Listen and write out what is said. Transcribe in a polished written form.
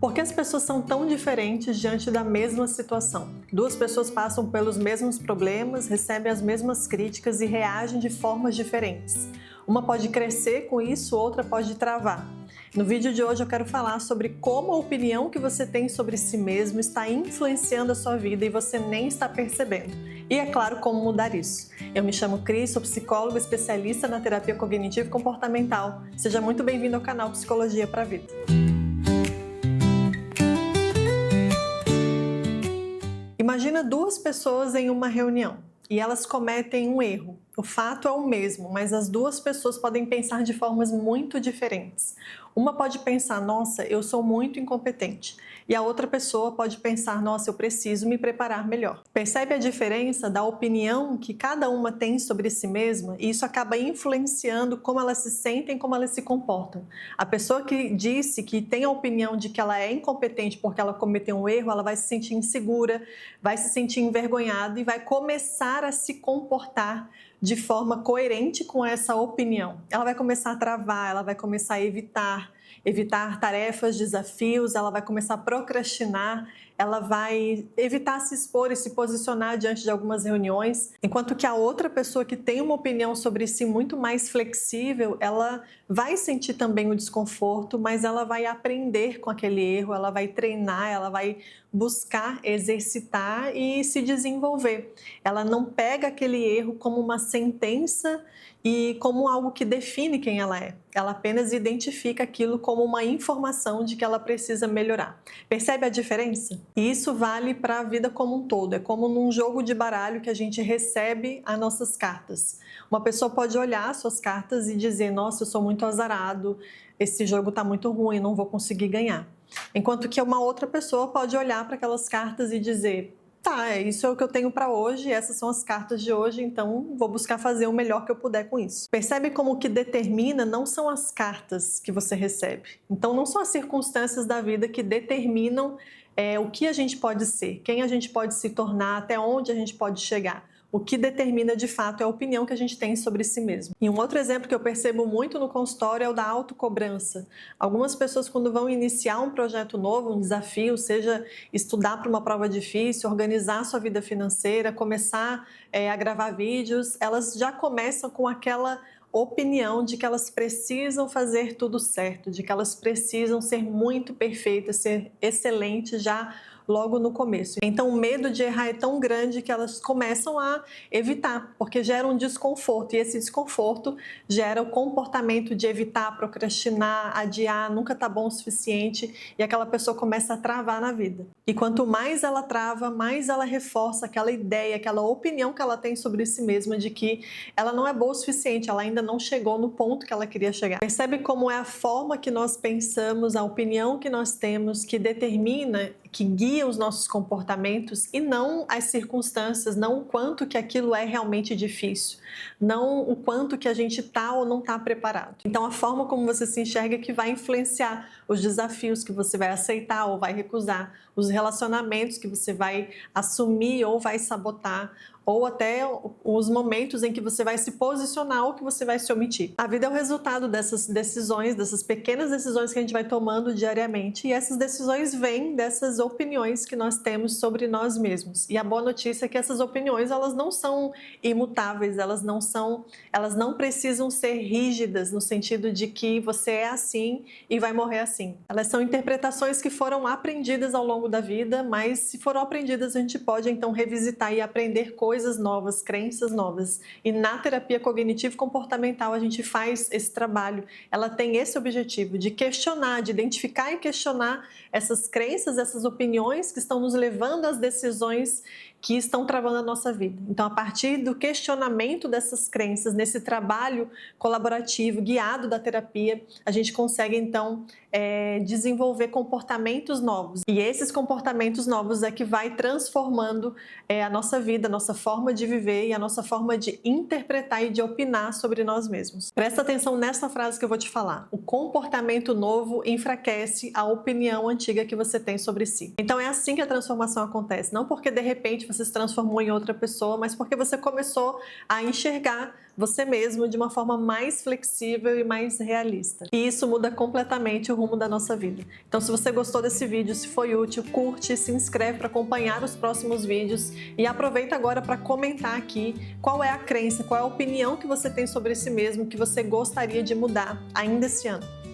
Por que as pessoas são tão diferentes diante da mesma situação? Duas pessoas passam pelos mesmos problemas, recebem as mesmas críticas e reagem de formas diferentes. Uma pode crescer com isso, outra pode travar. No vídeo de hoje eu quero falar sobre como a opinião que você tem sobre si mesmo está influenciando a sua vida e você nem está percebendo. E é claro, como mudar isso. Eu me chamo Cris, sou psicóloga especialista na terapia cognitivo e comportamental. Seja muito bem-vindo ao canal Psicologia para a Vida. Imagina duas pessoas em uma reunião e elas cometem um erro. O fato é o mesmo, mas as duas pessoas podem pensar de formas muito diferentes. Uma pode pensar, nossa, eu sou muito incompetente. E a outra pessoa pode pensar, nossa, eu preciso me preparar melhor. Percebe a diferença da opinião que cada uma tem sobre si mesma? E isso acaba influenciando como elas se sentem, como elas se comportam. A pessoa que disse que tem a opinião de que ela é incompetente porque ela cometeu um erro, ela vai se sentir insegura, vai se sentir envergonhada e vai começar a se comportar de forma coerente com essa opinião. Ela vai começar a travar, ela vai começar a evitar tarefas, desafios, ela vai começar a procrastinar, ela vai evitar se expor e se posicionar diante de algumas reuniões, enquanto que a outra pessoa que tem uma opinião sobre si muito mais flexível, ela vai sentir também o desconforto, mas ela vai aprender com aquele erro, ela vai treinar, ela vai buscar exercitar e se desenvolver. Ela não pega aquele erro como uma sentença e como algo que define quem ela é. Ela apenas identifica aquilo como uma informação de que ela precisa melhorar. Percebe a diferença? E isso vale para a vida como um todo. É como num jogo de baralho que a gente recebe as nossas cartas. Uma pessoa pode olhar suas cartas e dizer, nossa, eu sou muito azarado, esse jogo está muito ruim, não vou conseguir ganhar. Enquanto que uma outra pessoa pode olhar para aquelas cartas e dizer, tá, isso é o que eu tenho para hoje, essas são as cartas de hoje, então vou buscar fazer o melhor que eu puder com isso. Percebe como o que determina não são as cartas que você recebe. Então não são as circunstâncias da vida que determinam o que a gente pode ser, quem a gente pode se tornar, até onde a gente pode chegar. O que determina de fato é a opinião que a gente tem sobre si mesmo. E um outro exemplo que eu percebo muito no consultório é o da autocobrança. Algumas pessoas, quando vão iniciar um projeto novo, um desafio, seja estudar para uma prova difícil, organizar sua vida financeira, começar a gravar vídeos, elas já começam com aquela opinião de que elas precisam fazer tudo certo, de que elas precisam ser muito perfeitas, ser excelentes já logo no começo. Então o medo de errar é tão grande que elas começam a evitar, porque gera um desconforto e esse desconforto gera o comportamento de evitar, procrastinar, adiar, nunca tá bom o suficiente e aquela pessoa começa a travar na vida. E quanto mais ela trava, mais ela reforça aquela ideia, aquela opinião que ela tem sobre si mesma de que ela não é boa o suficiente, ela ainda não chegou no ponto que ela queria chegar. Percebe como é a forma que nós pensamos, a opinião que nós temos que determina, que guia os nossos comportamentos e não as circunstâncias, não o quanto que aquilo é realmente difícil, não o quanto que a gente está ou não está preparado. Então a forma como você se enxerga que vai influenciar os desafios que você vai aceitar ou vai recusar, os relacionamentos que você vai assumir ou vai sabotar, ou até os momentos em que você vai se posicionar ou que você vai se omitir. A vida é o resultado dessas decisões, dessas pequenas decisões que a gente vai tomando diariamente, e essas decisões vêm dessas opiniões que nós temos sobre nós mesmos. E a boa notícia é que essas opiniões, elas não são imutáveis, elas não precisam ser rígidas no sentido de que você é assim e vai morrer assim. Elas são interpretações que foram aprendidas ao longo da vida, mas se foram aprendidas a gente pode então revisitar e aprender coisas novas, crenças novas. E na terapia cognitivo-comportamental a gente faz esse trabalho. Ela tem esse objetivo de questionar, de identificar e questionar essas crenças, essas opiniões que estão nos levando às decisões que estão travando a nossa vida. Então, a partir do questionamento dessas crenças, nesse trabalho colaborativo, guiado da terapia, a gente consegue, então, desenvolver comportamentos novos. E esses comportamentos novos é que vai transformando a nossa vida, a nossa forma de viver e a nossa forma de interpretar e de opinar sobre nós mesmos. Presta atenção nessa frase que eu vou te falar. O comportamento novo enfraquece a opinião antiga que você tem sobre si. Então, é assim que a transformação acontece. Não porque, de repente, você se transformou em outra pessoa, mas porque você começou a enxergar você mesmo de uma forma mais flexível e mais realista. E isso muda completamente o rumo da nossa vida. Então, se você gostou desse vídeo, se foi útil, curte, se inscreve para acompanhar os próximos vídeos e aproveita agora para comentar aqui qual é a crença, qual é a opinião que você tem sobre si mesmo, que você gostaria de mudar ainda esse ano.